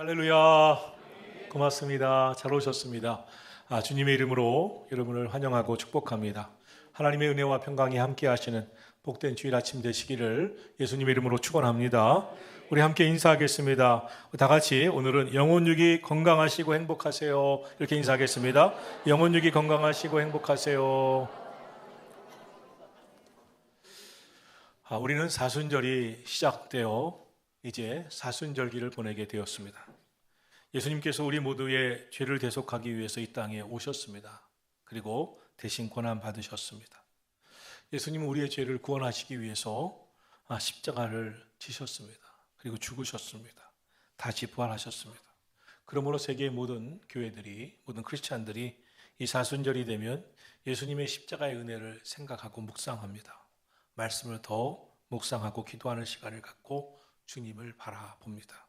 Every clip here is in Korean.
할렐루야. 고맙습니다. 잘 오셨습니다. 주님의 이름으로 여러분을 환영하고 축복합니다. 하나님의 은혜와 평강이 함께 하시는 복된 주일 아침 되시기를 예수님의 이름으로 축원합니다. 우리 함께 인사하겠습니다. 다 같이 오늘은 영혼육이 건강하시고 행복하세요. 이렇게 인사하겠습니다. 영혼육이 건강하시고 행복하세요. 우리는 사순절이 시작되어 이제 사순절기를 보내게 되었습니다. 예수님께서 우리 모두의 죄를 대속하기 위해서 이 땅에 오셨습니다. 그리고 대신 고난 받으셨습니다. 예수님은 우리의 죄를 구원하시기 위해서 십자가를 지셨습니다. 그리고 죽으셨습니다. 다시 부활하셨습니다. 그러므로 세계의 모든 교회들이, 모든 크리스찬들이 이 사순절이 되면 예수님의 십자가의 은혜를 생각하고 묵상합니다. 말씀을 더 묵상하고 기도하는 시간을 갖고 주님을 바라봅니다.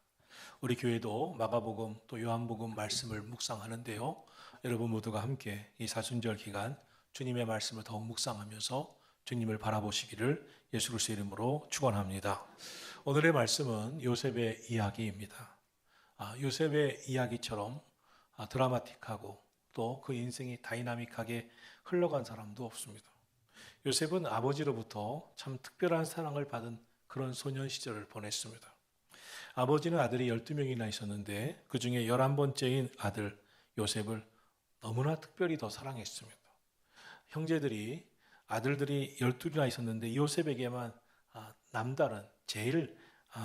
우리 교회도 마가복음 또 요한복음 말씀을 묵상하는데요. 여러분 모두가 함께 이 사순절 기간 주님의 말씀을 더욱 묵상하면서 주님을 바라보시기를 예수 그리스도의 이름으로 축원합니다. 오늘의 말씀은 요셉의 이야기입니다. 요셉의 이야기처럼 드라마틱하고 또 그 인생이 다이나믹하게 흘러간 사람도 없습니다. 요셉은 아버지로부터 참 특별한 사랑을 받은 그런 소년 시절을 보냈습니다. 아버지는 아들이 12명이나 있었는데 그 중에 11번째인 아들 요셉을 너무나 특별히 더 사랑했습니다. 형제들이 아들들이 12이나 있었는데 요셉에게만 남다른 제일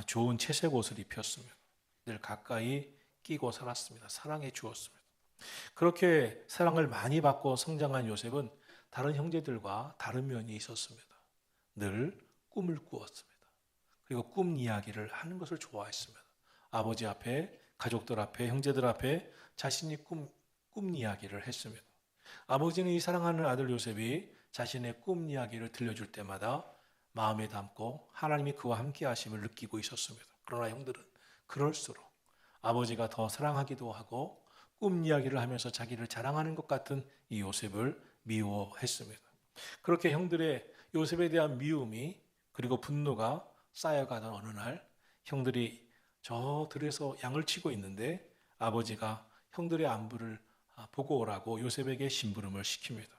좋은 채색 옷을 입혔습니다. 늘 가까이 끼고 살았습니다. 사랑해 주었습니다. 그렇게 사랑을 많이 받고 성장한 요셉은 다른 형제들과 다른 면이 있었습니다. 늘 꿈을 꾸었습니다. 그리고 꿈 이야기를 하는 것을 좋아했습니다. 아버지 앞에, 가족들 앞에, 형제들 앞에 자신이 꿈 이야기를 했습니다. 아버지는 이 사랑하는 아들 요셉이 자신의 꿈 이야기를 들려줄 때마다 마음에 담고 하나님이 그와 함께 하심을 느끼고 있었습니다. 그러나 형들은 그럴수록 아버지가 더 사랑하기도 하고 꿈 이야기를 하면서 자기를 자랑하는 것 같은 이 요셉을 미워했습니다. 그렇게 형들의 요셉에 대한 미움이 그리고 분노가 쌓여가던 어느 날 형들이 저 들에서 양을 치고 있는데 아버지가 형들의 안부를 보고 오라고 요셉에게 심부름을 시킵니다.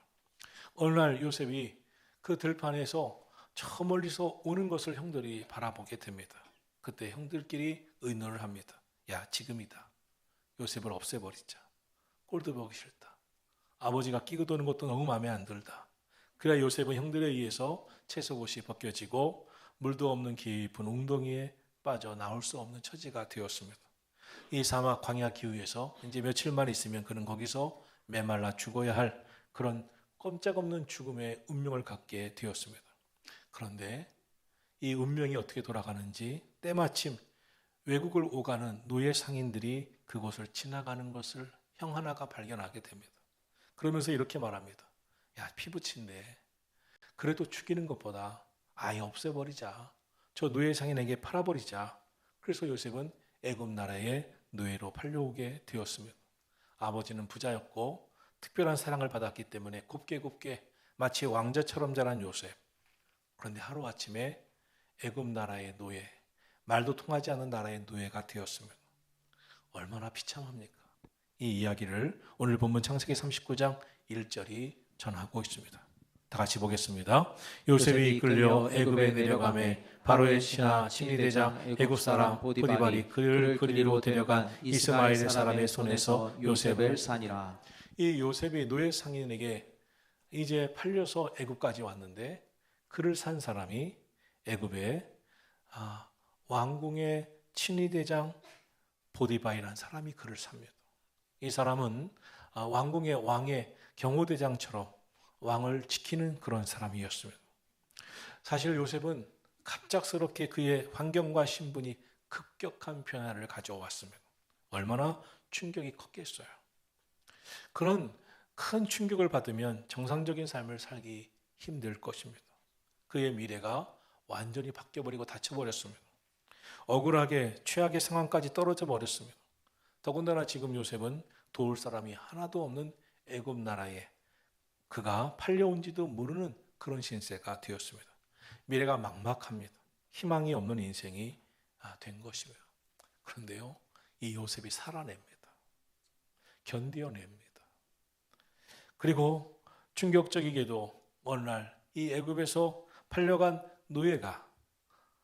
어느 날 요셉이 그 들판에서 저 멀리서 오는 것을 형들이 바라보게 됩니다. 그때 형들끼리 의논을 합니다. 야, 지금이다. 요셉을 없애버리자. 꼴도 보기 싫다. 아버지가 끼고 도는 것도 너무 마음에 안 들다. 그래야 요셉은 형들에 의해서 채석옷이 벗겨지고 물도 없는 깊은 웅덩이에 빠져 나올 수 없는 처지가 되었습니다. 이 사막 광야 기후에서 이제 며칠만 있으면 그는 거기서 메말라 죽어야 할 그런 꼼짝없는 죽음의 운명을 갖게 되었습니다. 그런데 이 운명이 어떻게 돌아가는지 때마침 외국을 오가는 노예 상인들이 그곳을 지나가는 것을 형 하나가 발견하게 됩니다. 그러면서 이렇게 말합니다. 야, 피부친데 그래도 죽이는 것보다 아예 없애버리자. 저 노예 상인에게 팔아버리자. 그래서 요셉은 애굽 나라의 노예로 팔려오게 되었습니다. 아버지는 부자였고 특별한 사랑을 받았기 때문에 곱게 마치 왕자처럼 자란 요셉. 그런데 하루아침에 애굽 나라의 노예, 말도 통하지 않는 나라의 노예가 되었습니다. 얼마나 비참합니까? 이 이야기를 오늘 본문 창세기 39장 1절이 전하고 있습니다. 다 같이 보겠습니다. 요셉이 이끌려 애굽에 내려가매 바로의 신하 심리대장 애굽 사람 보디발이 그를 그리로 데려간 이스마엘 사람의 손에서 요셉을 사니라. 이 요셉이 노예 상인에게 이제 팔려서 애굽까지 왔는데 그를 산 사람이 애굽의 왕궁의 친위대장 보디발이라는 사람이 그를 삽니다. 이 사람은 왕궁의 왕의 경호대장처럼 왕을 지키는 그런 사람이었습니다. 사실 요셉은 갑작스럽게 그의 환경과 신분이 급격한 변화를 가져왔습니다. 얼마나 충격이 컸겠어요. 그런 큰 충격을 받으면 정상적인 삶을 살기 힘들 것입니다. 그의 미래가 완전히 바뀌어버리고 닫혀버렸습니다. 억울하게 최악의 상황까지 떨어져 버렸습니다. 더군다나 지금 요셉은 도울 사람이 하나도 없는 애굽 나라에 그가 팔려온지도 모르는 그런 신세가 되었습니다. 미래가 막막합니다. 희망이 없는 인생이 된 것이고요. 그런데요, 이 요셉이 살아냅니다. 견뎌냅니다. 그리고 충격적이게도 어느 날 이 애굽에서 팔려간 노예가,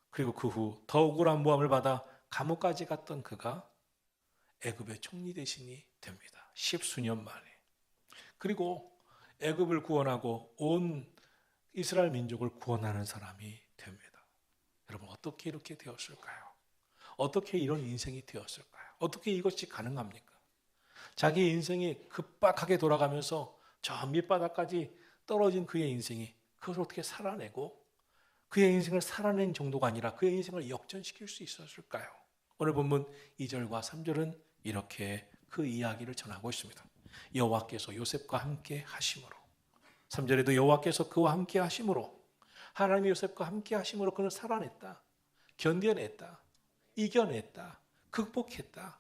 그리고 그 후 더 억울한 모함을 받아 감옥까지 갔던 그가 애굽의 총리 대신이 됩니다. 10수년 만에. 그리고 애굽을 구원하고 온 이스라엘 민족을 구원하는 사람이 됩니다. 여러분, 어떻게 이렇게 되었을까요? 어떻게 이런 인생이 되었을까요? 어떻게 이것이 가능합니까? 자기 인생이 급박하게 돌아가면서 저 밑바닥까지 떨어진 그의 인생이 그걸 어떻게 살아내고 그의 인생을 살아낸 정도가 아니라 그의 인생을 역전시킬 수 있었을까요? 오늘 본문 2절과 3절은 이렇게 그 이야기를 전하고 있습니다. 여호와께서 요셉과 함께 하심으로, 3절에도 여호와께서 그와 함께 하심으로, 하나님이 요셉과 함께 하심으로 그는 살아냈다, 견뎌냈다, 이겨냈다, 극복했다,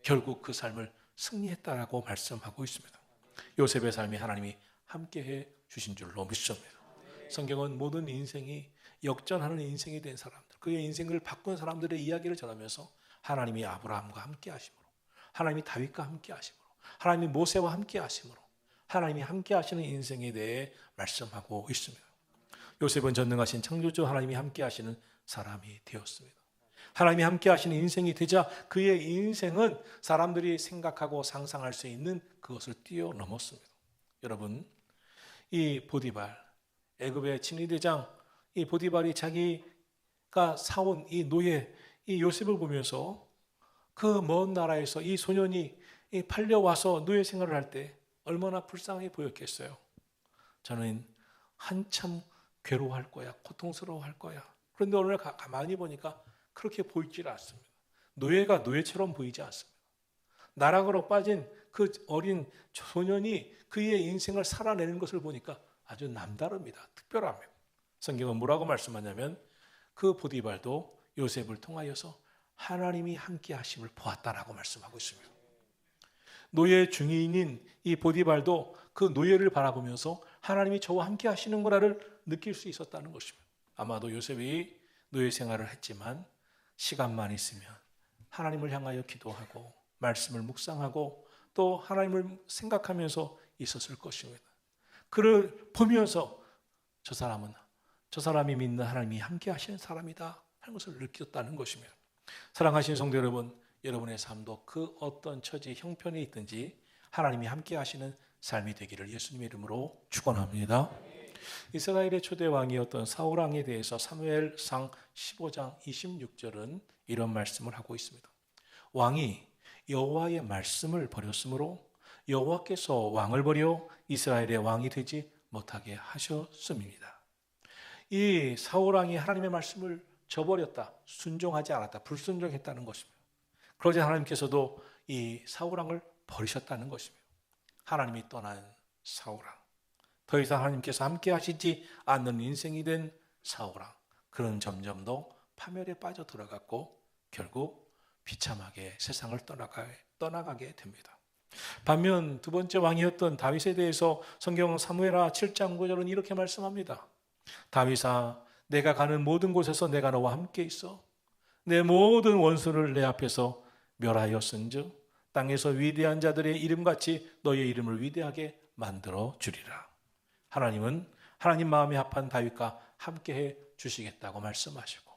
결국 그 삶을 승리했다라고 말씀하고 있습니다. 요셉의 삶이 하나님이 함께해 주신 줄로 믿습니다. 성경은 모든 인생이 역전하는 인생이 된 사람들, 그의 인생을 바꾼 사람들의 이야기를 전하면서 하나님이 아브라함과 함께 하심으로, 하나님이 다윗과 함께 하심으로, 하나님이 모세와 함께 하심으로, 하나님이 함께 하시는 인생에 대해 말씀하고 있습니다. 요셉은 전능하신 창조주 하나님이 함께 하시는 사람이 되었습니다. 하나님이 함께 하시는 인생이 되자 그의 인생은 사람들이 생각하고 상상할 수 있는 그것을 뛰어넘었습니다. 여러분, 이 보디발, 애굽의 친위대장 이 보디발이 자기가 사온 이 노예 이 요셉을 보면서 그 먼 나라에서 이 소년이 팔려와서 노예 생활을 할 때 얼마나 불쌍해 보였겠어요. 저는 한참 괴로워할 거야, 고통스러워할 거야. 그런데 오늘 가만히 보니까 그렇게 보이질 않습니다. 노예가 노예처럼 보이지 않습니다. 나락으로 빠진 그 어린 소년이 그의 인생을 살아내는 것을 보니까 아주 남다릅니다. 특별합니다. 성경은 뭐라고 말씀하냐면 그 보디발도 요셉을 통하여서 하나님이 함께 하심을 보았다라고 말씀하고 있습니다. 노예 중인인 이 보디발도 그 노예를 바라보면서 하나님이 저와 함께 하시는 거라를 느낄 수 있었다는 것입니다. 아마도 요셉이 노예 생활을 했지만 시간만 있으면 하나님을 향하여 기도하고 말씀을 묵상하고 또 하나님을 생각하면서 있었을 것입니다. 그를 보면서 저 사람이 믿는 하나님이 함께 하시는 사람이다 하는 것을 느꼈다는 것입니다. 사랑하시는 성도 여러분, 여러분의 삶도 그 어떤 처지 형편에 있든지 하나님이 함께 하시는 삶이 되기를 예수님의 이름으로 축원합니다. 이스라엘의 초대 왕이었던 사울 왕에 대해서 사무엘상 15장 26절은 이런 말씀을 하고 있습니다. 왕이 여호와의 말씀을 버렸으므로 여호와께서 왕을 버려 이스라엘의 왕이 되지 못하게 하셨음입니다. 이 사울 왕이 하나님의 말씀을 저버렸다, 순종하지 않았다, 불순종했다는 것입니다. 그러자 하나님께서도 이 사울 왕을 버리셨다는 것입니다. 하나님이 떠난 사울 왕, 더 이상 하나님께서 함께 하시지 않는 인생이 된 사울 왕, 그는 점점 더 파멸에 빠져 들어갔고 결국 비참하게 세상을 떠나가게 됩니다. 반면 두 번째 왕이었던 다윗에 대해서 성경 사무엘하 7장 9절은 이렇게 말씀합니다. 다윗아, 내가 가는 모든 곳에서 내가 너와 함께 있어 내 모든 원수를 내 앞에서 멸하였은즉 땅에서 위대한 자들의 이름같이 너의 이름을 위대하게 만들어 주리라. 하나님은 하나님 마음에 합한 다윗과 함께해 주시겠다고 말씀하시고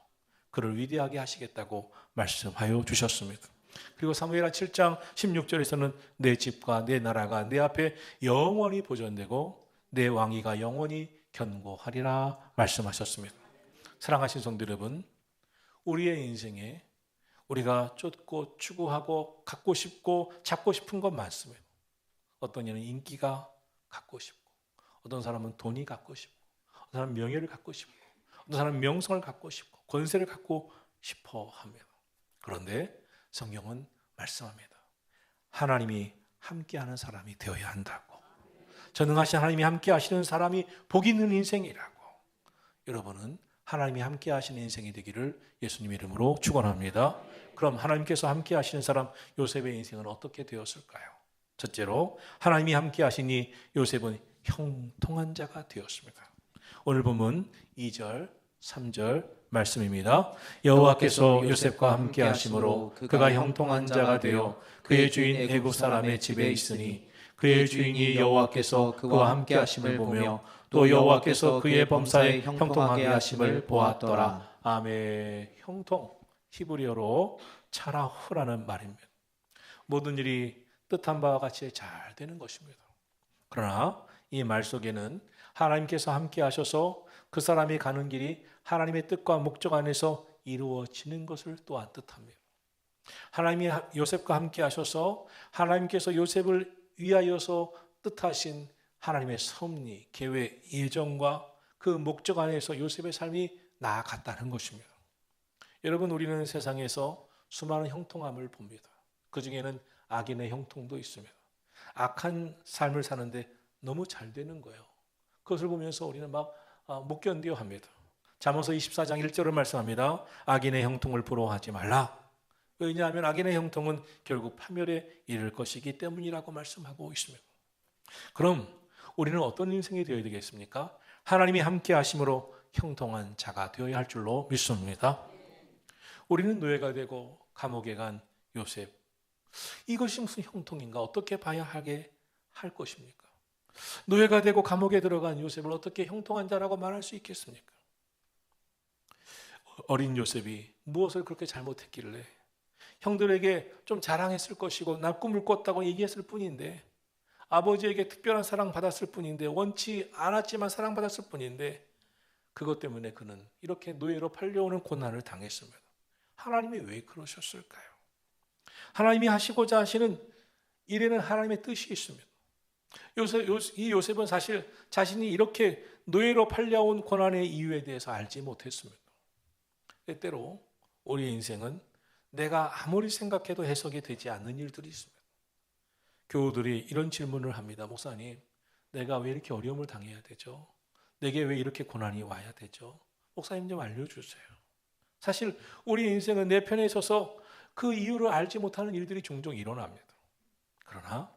그를 위대하게 하시겠다고 말씀하여 주셨습니다. 그리고 사무엘하 7장 16절에서는 내 집과 내 나라가 내 앞에 영원히 보존되고 내 왕위가 영원히 견고하리라 말씀하셨습니다. 사랑하신 성도 여러분, 우리의 인생에 우리가 쫓고 추구하고 갖고 싶고 잡고 싶은 건 많습니다. 어떤 이는 인기가 갖고 싶고, 어떤 사람은 돈이 갖고 싶고, 어떤 사람은 명예를 갖고 싶고, 어떤 사람은 명성을 갖고 싶고, 권세를 갖고 싶어 합니다. 그런데 성경은 말씀합니다. 하나님이 함께하는 사람이 되어야 한다고. 전능하신 하나님이 함께 하시는 사람이 복 있는 인생이라고. 여러분은 하나님이 함께 하시는 인생이 되기를 예수님 이름으로 축원합니다. 그럼 하나님께서 함께 하시는 사람 요셉의 인생은 어떻게 되었을까요? 첫째로 하나님이 함께 하시니 요셉은 형통한 자가 되었습니다. 오늘 보면 2절, 3절 말씀입니다. 여호와께서 요셉과 함께 하심으로 그가 형통한 자가 되어 그의 주인 애굽 사람의 집에 있으니 그의 주인이 여호와께서 그와 함께 하심을 보며 또 여호와께서 그의 범사에 형통하게 하심을 보았더라. 아멘. 형통, 히브리어로 차라후라는 말입니다. 모든 일이 뜻한 바와 같이 잘 되는 것입니다. 그러나 이 말 속에는 하나님께서 함께 하셔서 그 사람이 가는 길이 하나님의 뜻과 목적 안에서 이루어지는 것을 또한 뜻합니다. 하나님이 요셉과 함께 하셔서 하나님께서 요셉을 위하여서 뜻하신 하나님의 섭리, 계획, 예정과 그 목적 안에서 요셉의 삶이 나아갔다는 것입니다. 여러분, 우리는 세상에서 수많은 형통함을 봅니다. 그 중에는 악인의 형통도 있습니다. 악한 삶을 사는데 너무 잘 되는 거예요. 그것을 보면서 우리는 막 못 견뎌 합니다. 잠언서 24장 1절을 말씀합니다. 악인의 형통을 부러워하지 말라. 왜냐하면 악인의 형통은 결국 파멸에 이를 것이기 때문이라고 말씀하고 있습니다. 그럼 우리는 어떤 인생이 되어야 되겠습니까? 하나님이 함께 하심으로 형통한 자가 되어야 할 줄로 믿습니다. 우리는 노예가 되고 감옥에 간 요셉, 이것이 무슨 형통인가? 어떻게 봐야 하게 할 것입니까? 노예가 되고 감옥에 들어간 요셉을 어떻게 형통한 자라고 말할 수 있겠습니까? 어린 요셉이 무엇을 그렇게 잘못했길래 형들에게 좀 자랑했을 것이고 나 꿈을 꿨다고 얘기했을 뿐인데, 아버지에게 특별한 사랑 받았을 뿐인데, 원치 않았지만 사랑받았을 뿐인데, 그것 때문에 그는 이렇게 노예로 팔려오는 고난을 당했습니다. 하나님이 왜 그러셨을까요? 하나님이 하시고자 하시는 일에는 하나님의 뜻이 있습니다. 이 요셉은 사실 자신이 이렇게 노예로 팔려온 고난의 이유에 대해서 알지 못했습니다. 때때로 우리의 인생은 내가 아무리 생각해도 해석이 되지 않는 일들이 있습니다. 교우들이 이런 질문을 합니다. 목사님, 내가 왜 이렇게 어려움을 당해야 되죠? 내게 왜 이렇게 고난이 와야 되죠? 목사님 좀 알려주세요. 사실 우리 인생은 내 편에 서서 그 이유를 알지 못하는 일들이 종종 일어납니다. 그러나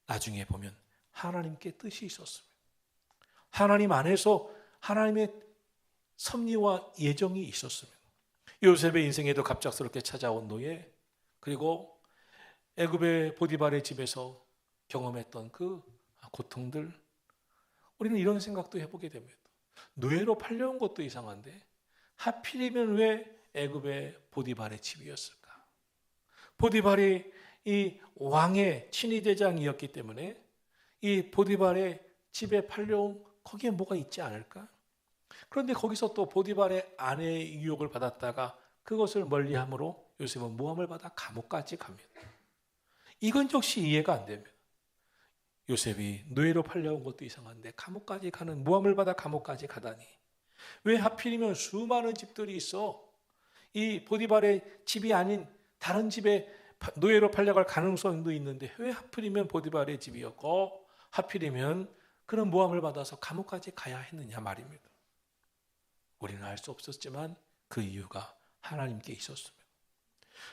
나중에 보면 하나님께 뜻이 있었습니다. 하나님 안에서 하나님의 섭리와 예정이 있었습니다. 요셉의 인생에도 갑작스럽게 찾아온 노예, 그리고 애굽의 보디발의 집에서 경험했던 그 고통들, 우리는 이런 생각도 해보게 됩니다. 노예로 팔려온 것도 이상한데 하필이면 왜 애굽의 보디발의 집이었을까? 보디발이 이 왕의 친위대장이었기 때문에 이 보디발의 집에 팔려온 거기에 뭐가 있지 않을까? 그런데 거기서 또 보디발의 아내의 유혹을 받았다가 그것을 멀리함으로 요셉은 모함을 받아 감옥까지 갑니다. 이건 역시 이해가 안 됩니다. 요셉이 노예로 팔려온 것도 이상한데 감옥까지 가는, 모함을 받아 감옥까지 가다니, 왜 하필이면 수많은 집들이 있어 이 보디발의 집이 아닌 다른 집에 노예로 팔려갈 가능성도 있는데 왜 하필이면 보디발의 집이었고 하필이면 그런 모함을 받아서 감옥까지 가야 했느냐 말입니다. 우리는 알 수 없었지만 그 이유가 하나님께 있었습니다.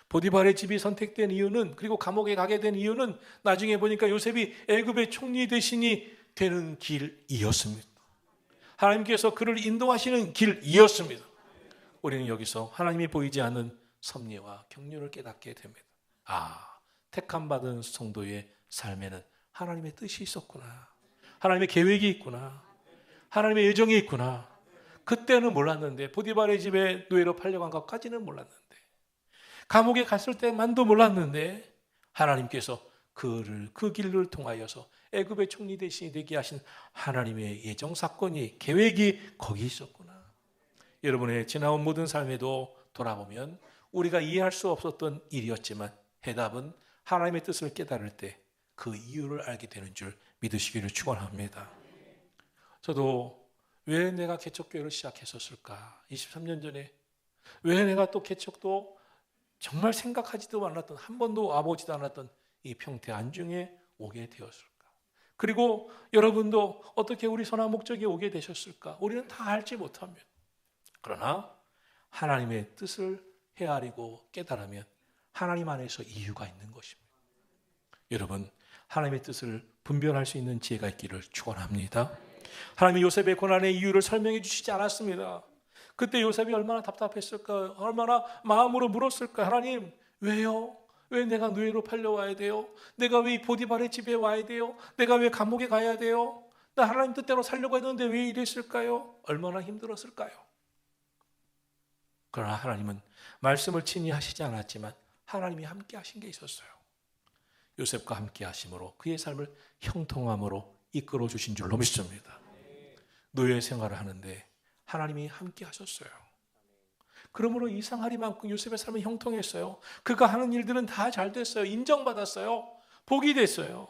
보디발의 집이 선택된 이유는, 그리고 감옥에 가게 된 이유는 나중에 보니까 요셉이 애굽의 총리 대신이 되는 길이었습니다. 하나님께서 그를 인도하시는 길이었습니다. 우리는 여기서 하나님이 보이지 않는 섭리와 경륜을 깨닫게 됩니다. 택함 받은 성도의 삶에는 하나님의 뜻이 있었구나. 하나님의 계획이 있구나. 하나님의 예정이 있구나. 그때는 몰랐는데, 보디발의 집에 노예로 팔려간 것까지는 몰랐는데, 감옥에 갔을 때만도 몰랐는데 하나님께서 그를 그 길을 통하여서 애굽의 총리 대신이 되게 하신 하나님의 예정 사건이, 계획이 거기 있었구나. 여러분의 지나온 모든 삶에도 돌아보면 우리가 이해할 수 없었던 일이었지만 해답은 하나님의 뜻을 깨달을 때 그 이유를 알게 되는 줄 믿으시기를 축원합니다. 저도 왜 내가 개척교회를 시작했었을까? 23년 전에 왜 내가 또 개척도 정말 생각하지도 않았던, 한 번도 와보지도 않았던 이 평택 안중에 오게 되었을까? 그리고 여러분도 어떻게 우리 선한 목적에 오게 되셨을까? 우리는 다 알지 못합니다. 그러나 하나님의 뜻을 헤아리고 깨달으면 하나님 안에서 이유가 있는 것입니다. 여러분, 하나님의 뜻을 분별할 수 있는 지혜가 있기를 축원합니다. 하나님이 요셉의 고난의 이유를 설명해 주시지 않았습니다. 그때 요셉이 얼마나 답답했을까, 얼마나 마음으로 물었을까. 하나님, 왜요? 왜 내가 노예로 팔려와야 돼요? 내가 왜 보디발의 집에 와야 돼요? 내가 왜 감옥에 가야 돼요? 나 하나님 뜻대로 살려고 했는데 왜 이랬을까요? 얼마나 힘들었을까요? 그러나 하나님은 말씀을 친히 하시지 않았지만 하나님이 함께 하신 게 있었어요. 요셉과 함께 하심으로 그의 삶을 형통함으로 이끌어 주신 줄로 믿습니다. 노예 생활을 하는데 하나님이 함께 하셨어요. 그러므로 이상하리만큼 요셉의 삶은 형통했어요. 그가 하는 일들은 다 잘 됐어요. 인정받았어요. 복이 됐어요.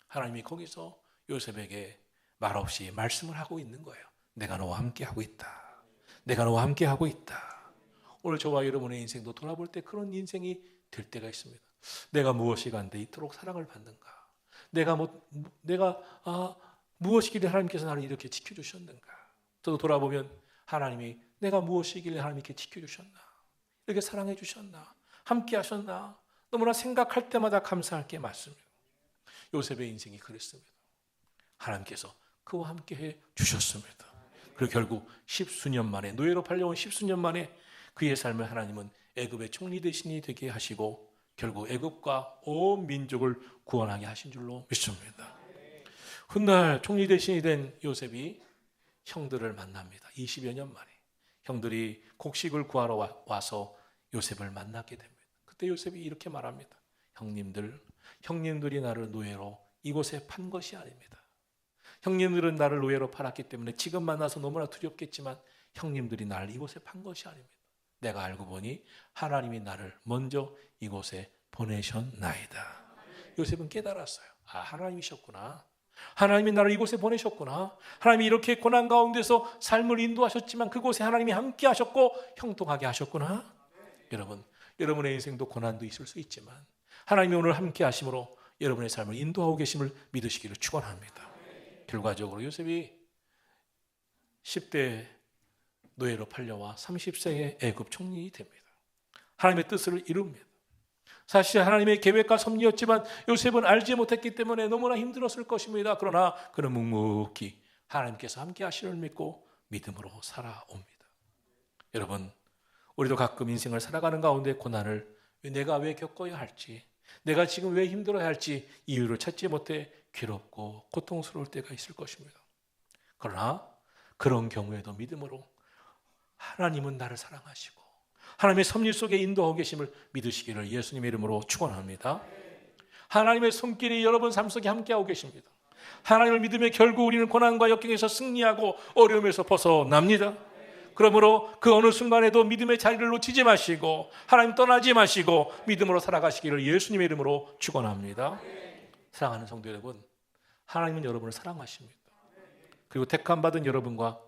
하나님이 거기서 요셉에게 말없이 말씀을 하고 있는 거예요. 내가 너와 함께 하고 있다. 내가 너와 함께 하고 있다. 오늘 저와 여러분의 인생도 돌아볼 때 그런 인생이 될 때가 있습니다. 내가 무엇이 간데 이토록 사랑을 받는가? 내가 무엇이길래 하나님께서 나를 이렇게 지켜주셨는가? 저도 돌아보면 하나님이 내가 무엇이길래 하나님이 이렇게 지켜주셨나? 이렇게 사랑해 주셨나? 함께 하셨나? 너무나 생각할 때마다 감사할 게 많습니다. 요셉의 인생이 그랬습니다. 하나님께서 그와 함께 해 주셨습니다. 그리고 결국 십수년 만에, 노예로 팔려온 십수년 만에 그의 삶을 하나님은 애굽의 총리 대신이 되게 하시고 결국 애굽과 온 민족을 구원하게 하신 줄로 믿습니다. 훗날 총리 대신이 된 요셉이 형들을 만납니다. 20여 년 만에 형들이 곡식을 구하러 와서 요셉을 만나게 됩니다. 그때 요셉이 이렇게 말합니다. 형님들이 나를 노예로 이곳에 판 것이 아닙니다. 형님들은 나를 노예로 팔았기 때문에 지금 만나서 너무나 두렵겠지만 형님들이 나를 이곳에 판 것이 아닙니다. 내가 알고 보니 하나님이 나를 먼저 이곳에 보내셨나이다. 요셉은 깨달았어요. 하나님이셨구나. 하나님이 나를 이곳에 보내셨구나. 하나님이 이렇게 고난 가운데서 삶을 인도하셨지만 그곳에 하나님이 함께 하셨고 형통하게 하셨구나. 여러분, 여러분의 인생도 고난도 있을 수 있지만 하나님이 오늘 함께 하심으로 여러분의 삶을 인도하고 계심을 믿으시기를 축원합니다. 결과적으로 요셉이 10대 노예로 팔려와 30세의 애굽 총리 됩니다. 하나님의 뜻을 이룹니다. 사실 하나님의 계획과 섭리였지만 요셉은 알지 못했기 때문에 너무나 힘들었을 것입니다. 그러나 그는 묵묵히 하나님께서 함께 하시를 믿고 믿음으로 살아옵니다. 여러분, 우리도 가끔 인생을 살아가는 가운데 고난을 내가 왜 겪어야 할지, 내가 지금 왜 힘들어야 할지 이유를 찾지 못해 괴롭고 고통스러울 때가 있을 것입니다. 그러나 그런 경우에도 믿음으로 하나님은 나를 사랑하시고 하나님의 섭리 속에 인도하고 계심을 믿으시기를 예수님의 이름으로 축원합니다. 하나님의 손길이 여러분 삶 속에 함께하고 계십니다. 하나님을 믿으며 결국 우리는 고난과 역경에서 승리하고 어려움에서 벗어납니다. 그러므로 그 어느 순간에도 믿음의 자리를 놓치지 마시고 하나님 떠나지 마시고 믿음으로 살아가시기를 예수님의 이름으로 축원합니다. 사랑하는 성도 여러분, 하나님은 여러분을 사랑하십니다. 그리고 택함받은 여러분과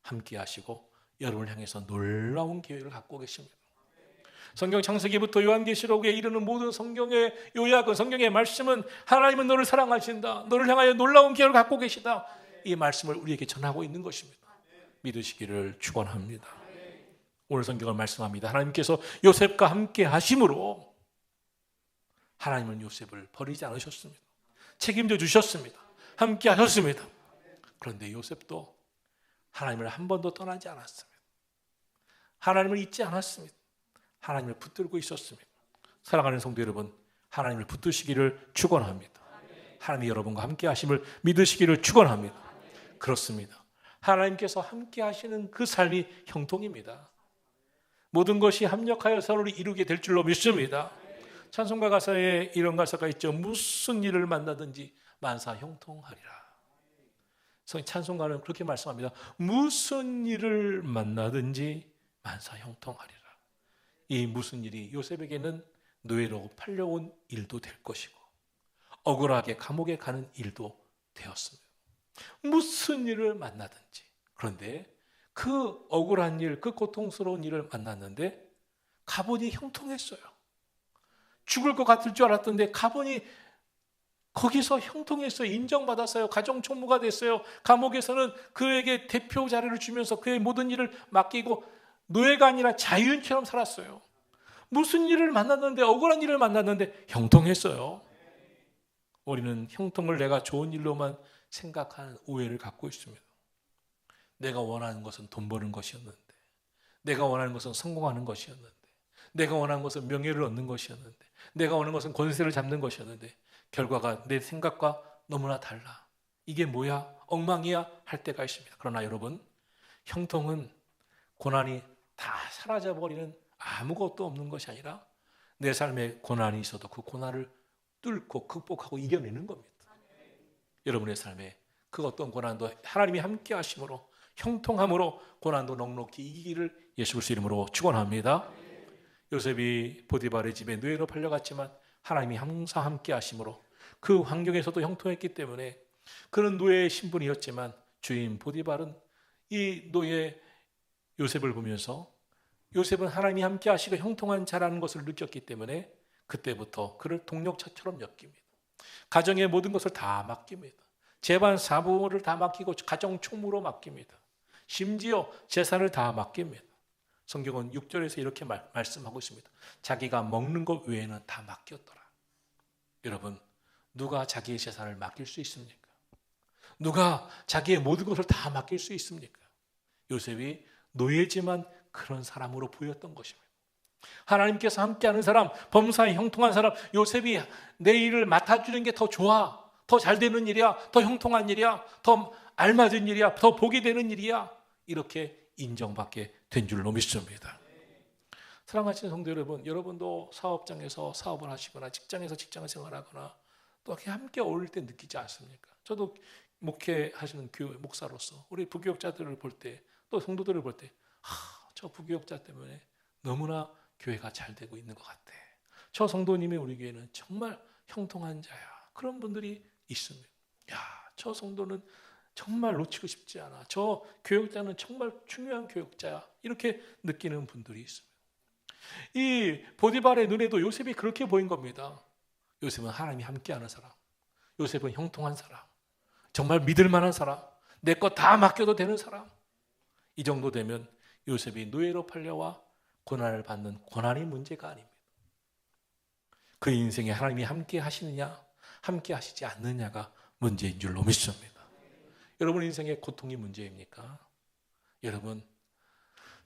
함께 하시고 여러분을 향해서 놀라운 계획을 갖고 계십니다. 성경 창세기부터 요한계시록에 이르는 모든 성경의 요약은, 성경의 말씀은 하나님은 너를 사랑하신다, 너를 향하여 놀라운 계획을 갖고 계시다, 이 말씀을 우리에게 전하고 있는 것입니다. 믿으시기를 축원합니다. 오늘 성경을 말씀합니다. 하나님께서 요셉과 함께 하심으로 하나님은 요셉을 버리지 않으셨습니다. 책임져 주셨습니다. 함께 하셨습니다. 그런데 요셉도 하나님을 한 번도 떠나지 않았습니다. 하나님을 잊지 않았습니다. 하나님을 붙들고 있었습니다. 사랑하는 성도 여러분, 하나님을 붙드시기를 축원합니다. 하나님이 여러분과 함께 하심을 믿으시기를 축원합니다. 그렇습니다. 하나님께서 함께 하시는 그 삶이 형통입니다. 모든 것이 합력하여 서로를 이루게 될 줄로 믿습니다. 찬송가 가사에 이런 가사가 있죠. 무슨 일을 만나든지 만사 형통하리라. 찬송가는 그렇게 말씀합니다. 무슨 일을 만나든지 만사 형통하리라. 이 무슨 일이 요셉에게는 노예로 팔려온 일도 될 것이고 억울하게 감옥에 가는 일도 되었습니다. 무슨 일을 만나든지. 그런데 그 억울한 일, 그 고통스러운 일을 만났는데 가보니 형통했어요. 죽을 것 같을 줄 알았던데 가보니 거기서 형통했어요. 인정받았어요. 가정총무가 됐어요. 감옥에서는 그에게 대표 자리를 주면서 그의 모든 일을 맡기고 노예가 아니라 자유인처럼 살았어요. 무슨 일을 만났는데, 억울한 일을 만났는데 형통했어요. 우리는 형통을 내가 좋은 일로만 생각하는 오해를 갖고 있습니다. 내가 원하는 것은 돈 버는 것이었는데, 내가 원하는 것은 성공하는 것이었는데, 내가 원하는 것은 명예를 얻는 것이었는데, 내가 원하는 것은 권세를 잡는 것이었는데 결과가 내 생각과 너무나 달라. 이게 뭐야? 엉망이야? 할 때가 있습니다. 그러나 여러분, 형통은 고난이 다 사라져버리는 아무것도 없는 것이 아니라 내 삶에 고난이 있어도 그 고난을 뚫고 극복하고 이겨내는 겁니다. 여러분의 삶에 그 어떤 고난도 하나님이 함께 하심으로, 형통함으로 고난도 넉넉히 이기기를 예수 그리스도 이름으로 축원합니다. 요셉이 보디발의 집에 노예로 팔려갔지만 하나님이 항상 함께 하심으로 그 환경에서도 형통했기 때문에 그는 노예의 신분이었지만 주인 보디발은 이 노예 요셉을 보면서 요셉은 하나님이 함께 하시고 형통한 자라는 것을 느꼈기 때문에 그때부터 그를 동력자처럼 여깁니다. 가정의 모든 것을 다 맡깁니다. 재반 사부를 다 맡기고 가정 총무로 맡깁니다. 심지어 재산을 다 맡깁니다. 성경은 6절에서 이렇게 말씀하고 있습니다. 자기가 먹는 것 외에는 다 맡겼더라. 여러분, 누가 자기의 재산을 맡길 수 있습니까? 누가 자기의 모든 것을 다 맡길 수 있습니까? 요셉이 노예지만 그런 사람으로 보였던 것입니다. 하나님께서 함께하는 사람, 범사에 형통한 사람, 요셉이 내 일을 맡아주는 게 더 좋아, 더 잘 되는 일이야, 더 형통한 일이야, 더 알맞은 일이야, 더 복이 되는 일이야, 이렇게 인정받게 된 줄로 믿습니다. 사랑하시는 성도 여러분, 여러분도 사업장에서 사업을 하시거나 직장에서 직장 생활하거나 또 함께 어울릴 때 느끼지 않습니까? 저도 목회하시는 교회 목사로서 우리 부교육자들을 볼 때, 또 성도들을 볼 때, 저 부교육자 때문에 너무나 교회가 잘 되고 있는 것 같아. 저 성도님이 우리 교회는 정말 형통한 자야. 그런 분들이 있습니다. 저 성도는 정말 놓치고 싶지 않아. 저 교육자는 정말 중요한 교육자야. 이렇게 느끼는 분들이 있습니다. 이 보디발의 눈에도 요셉이 그렇게 보인 겁니다. 요셉은 하나님이 함께하는 사람, 요셉은 형통한 사람, 정말 믿을 만한 사람, 내 것 다 맡겨도 되는 사람. 이 정도 되면 요셉이 노예로 팔려와 고난을 받는 고난이 문제가 아닙니다. 그 인생에 하나님이 함께 하시느냐, 함께 하시지 않느냐가 문제인 줄로 믿습니다. 여러분 인생의 고통이 문제입니까? 여러분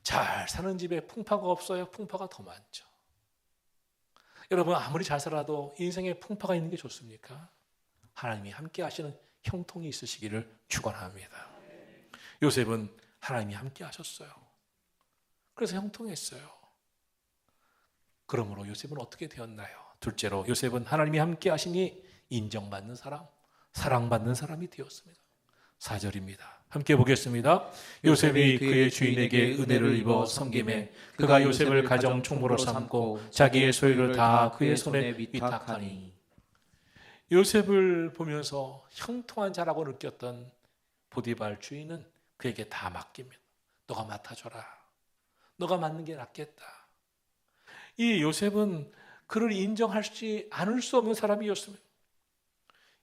잘 사는 집에 풍파가 없어요? 풍파가 더 많죠. 여러분 아무리 잘 살아도 인생에 풍파가 있는 게 좋습니까? 하나님이 함께 하시는 형통이 있으시기를 축원합니다. 요셉은 하나님이 함께 하셨어요. 그래서 형통했어요. 그러므로 요셉은 어떻게 되었나요? 둘째로 요셉은 하나님이 함께 하시니 인정받는 사람, 사랑받는 사람이 되었습니다. 4절입니다. 함께 보겠습니다. 요셉이 그의 주인에게 은혜를 입어 섬김에 그가 요셉을 가정 총무로 삼고 자기의 소유를 다 그의 손에 위탁하니. 요셉을 보면서 형통한 자라고 느꼈던 보디발 주인은 그에게 다 맡깁니다. 너가 맡아줘라. 너가 맡는 게 낫겠다. 이 요셉은 그를 인정하지 않을 수 없는 사람이었습니다.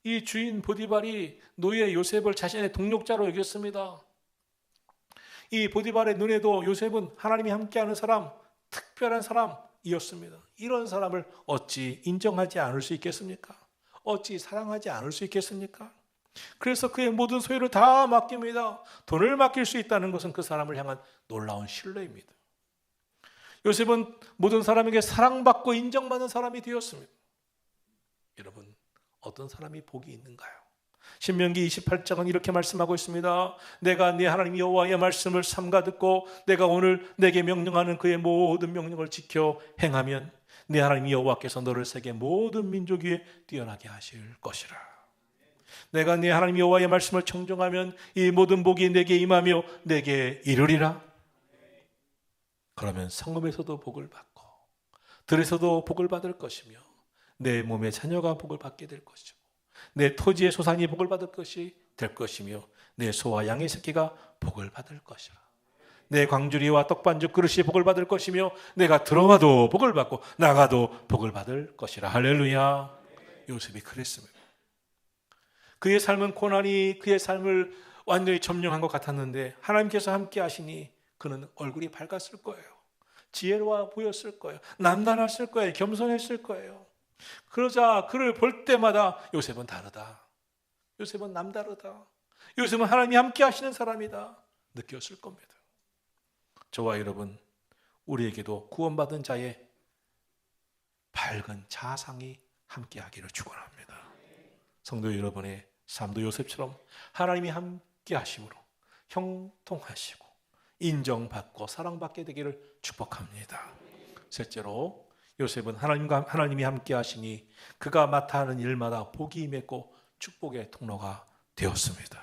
이 주인 보디발이 노예 요셉을 자신의 동력자로 여겼습니다. 이 보디발의 눈에도 요셉은 하나님이 함께하는 사람, 특별한 사람이었습니다. 이런 사람을 어찌 인정하지 않을 수 있겠습니까? 어찌 사랑하지 않을 수 있겠습니까? 그래서 그의 모든 소유를 다 맡깁니다. 돈을 맡길 수 있다는 것은 그 사람을 향한 놀라운 신뢰입니다. 요셉은 모든 사람에게 사랑받고 인정받는 사람이 되었습니다. 여러분 어떤 사람이 복이 있는가요? 신명기 28장은 이렇게 말씀하고 있습니다. 내가 네 하나님 여호와의 말씀을 삼가 듣고 내가 오늘 내게 명령하는 그의 모든 명령을 지켜 행하면 네 하나님 여호와께서 너를 세계 모든 민족 위에 뛰어나게 하실 것이라. 내가 네 하나님 여호와의 말씀을 청종하면 이 모든 복이 내게 임하며 내게 이르리라. 그러면 성읍에서도 복을 받고 들에서도 복을 받을 것이며 내 몸의 자녀가 복을 받게 될 것이고 내 토지의 소산이 복을 받을 것이 될 것이며 내 소와 양의 새끼가 복을 받을 것이라. 내 광주리와 떡반죽 그릇이 복을 받을 것이며 내가 들어가도 복을 받고 나가도 복을 받을 것이라. 할렐루야. 요셉이 그랬습니다. 그의 삶은 고난이 그의 삶을 완전히 점령한 것 같았는데 하나님께서 함께 하시니 그는 얼굴이 밝았을 거예요. 지혜로워 보였을 거예요. 남달했을 거예요. 겸손했을 거예요. 그러자 그를 볼 때마다 요셉은 다르다. 요셉은 남다르다. 요셉은 하나님이 함께 하시는 사람이다. 느꼈을 겁니다. 저와 여러분, 우리에게도 구원받은 자의 밝은 자상이 함께하기를 축원합니다. 성도 여러분의 삶도 요셉처럼 하나님이 함께하심으로 형통하시고 인정받고 사랑받게 되기를 축복합니다. 셋째로, 요셉은 하나님이 함께하시니 그가 맡아 하는 일마다 복이 임했고 축복의 통로가 되었습니다.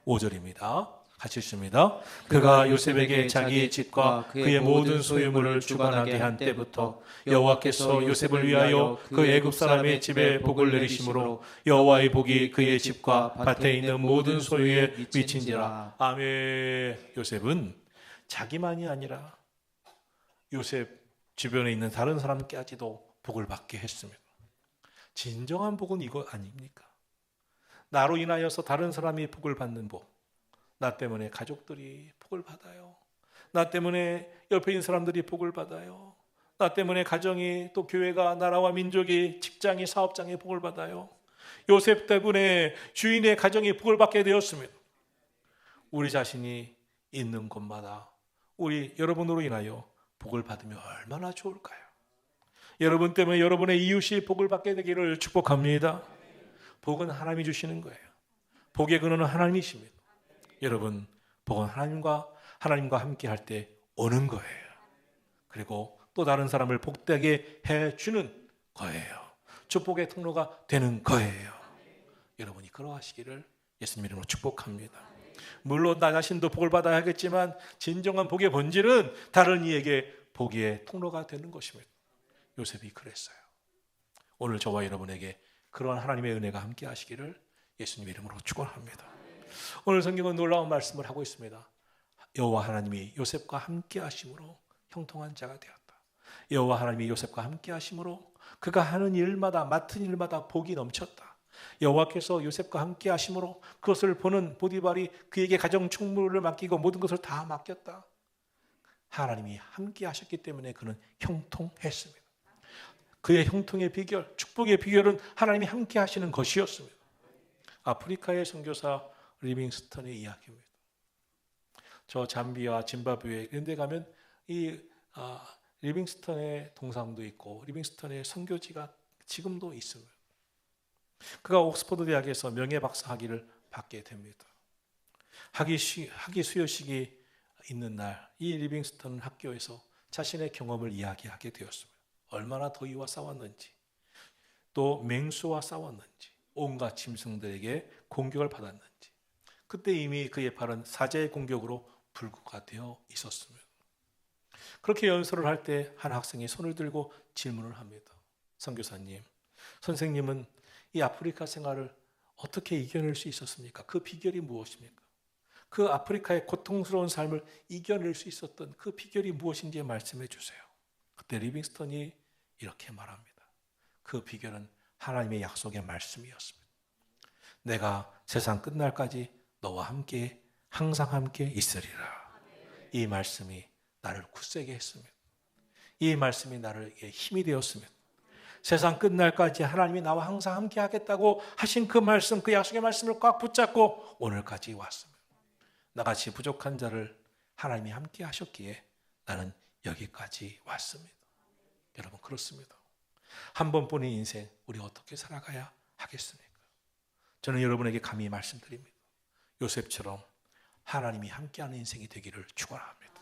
5절입니다. 같이 읽습니다. 그가 요셉에게 자기의 집과 그의 모든 소유물을 주관하게 한 때부터 여호와께서 요셉을 위하여 그 애굽 사람의 집에 복을 내리심으로 여호와의 복이 그의 집과 밭에 있는 모든 소유에 미친지라. 아멘. 요셉은 자기만이 아니라 요셉 주변에 있는 다른 사람까지도 복을 받게 했습니다. 진정한 복은 이거 아닙니까? 나로 인하여서 다른 사람이 복을 받는 복, 나 때문에 가족들이 복을 받아요. 나 때문에 옆에 있는 사람들이 복을 받아요. 나 때문에 가정이, 또 교회가, 나라와 민족이, 직장이, 사업장이 복을 받아요. 요셉 때문에 주인의 가정이 복을 받게 되었습니다. 우리 자신이 있는 곳마다 우리 여러분으로 인하여 복을 받으면 얼마나 좋을까요? 여러분 때문에 여러분의 이웃이 복을 받게 되기를 축복합니다. 복은 하나님이 주시는 거예요. 복의 근원은 하나님이십니다. 여러분, 복은 하나님과 함께 할 때 오는 거예요. 그리고 또 다른 사람을 복되게 해주는 거예요. 축복의 통로가 되는 거예요. 여러분이 그러하시기를 예수님 이름으로 축복합니다. 물론 나 자신도 복을 받아야 하겠지만 진정한 복의 본질은 다른 이에게 복의 통로가 되는 것입니다. 요셉이 그랬어요. 오늘 저와 여러분에게 그러한 하나님의 은혜가 함께 하시기를 예수님 이름으로 축원합니다. 오늘 성경은 놀라운 말씀을 하고 있습니다. 여호와 하나님이 요셉과 함께 하심으로 형통한 자가 되었다. 여호와 하나님이 요셉과 함께 하심으로 그가 하는 일마다, 맡은 일마다 복이 넘쳤다. 여호와께서 요셉과 함께 하심으로 그것을 보는 보디발이 그에게 가정 총무를 맡기고 모든 것을 다 맡겼다. 하나님이 함께 하셨기 때문에 그는 형통했습니다. 그의 형통의 비결, 축복의 비결은 하나님이 함께 하시는 것이었습니다. 아프리카의 선교사 리빙스턴의 이야기입니다. 저 잠비아, 짐바브웨 이런 데 가면 이 리빙스턴의 동상도 있고 리빙스턴의 선교지가 지금도 있습니다. 그가 옥스퍼드 대학에서 명예박사 학위를 받게 됩니다. 학위 수여식이 있는 날, 이 리빙스턴은 학교에서 자신의 경험을 이야기하게 되었습니다. 얼마나 더위와 싸웠는지, 또 맹수와 싸웠는지, 온갖 짐승들에게 공격을 받았는지, 그때 이미 그의 발은 사자의 공격으로 불구가 되어 있었습니다. 그렇게 연설을 할 때 한 학생이 손을 들고 질문을 합니다. 선교사님, 선생님은 이 아프리카 생활을 어떻게 이겨낼 수 있었습니까? 그 비결이 무엇입니까? 그 아프리카의 고통스러운 삶을 이겨낼 수 있었던 그 비결이 무엇인지 말씀해 주세요. 그때 리빙스턴이 이렇게 말합니다. 그 비결은 하나님의 약속의 말씀이었습니다. 내가 세상 끝날까지 너와 함께 항상 함께 있으리라. 이 말씀이 나를 굳세게 했습니다. 이 말씀이 나에게 힘이 되었습니다. 세상 끝날까지 하나님이 나와 항상 함께 하겠다고 하신 그 말씀, 그 약속의 말씀을 꽉 붙잡고 오늘까지 왔습니다. 나같이 부족한 자를 하나님이 함께 하셨기에 나는 여기까지 왔습니다. 여러분, 그렇습니다. 한 번뿐인 인생 우리 어떻게 살아가야 하겠습니까? 저는 여러분에게 감히 말씀드립니다. 요셉처럼 하나님이 함께하는 인생이 되기를 축원합니다.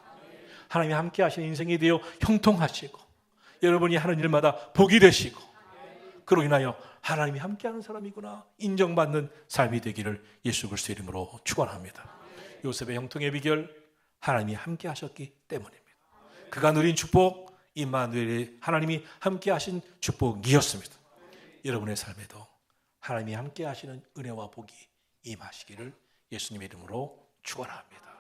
하나님이 함께하시는 인생이 되어 형통하시고 여러분이 하는 일마다 복이 되시고 그로 인하여 하나님이 함께하는 사람이구나 인정받는 삶이 되기를 예수 그리스도 이름으로 축원합니다. 요셉의 형통의 비결, 하나님이 함께하셨기 때문입니다. 그가 누린 축복, 임마누엘이 하나님이 함께하신 축복이었습니다. 여러분의 삶에도 하나님이 함께하시는 은혜와 복이 임하시기를 예수님의 이름으로 축원합니다.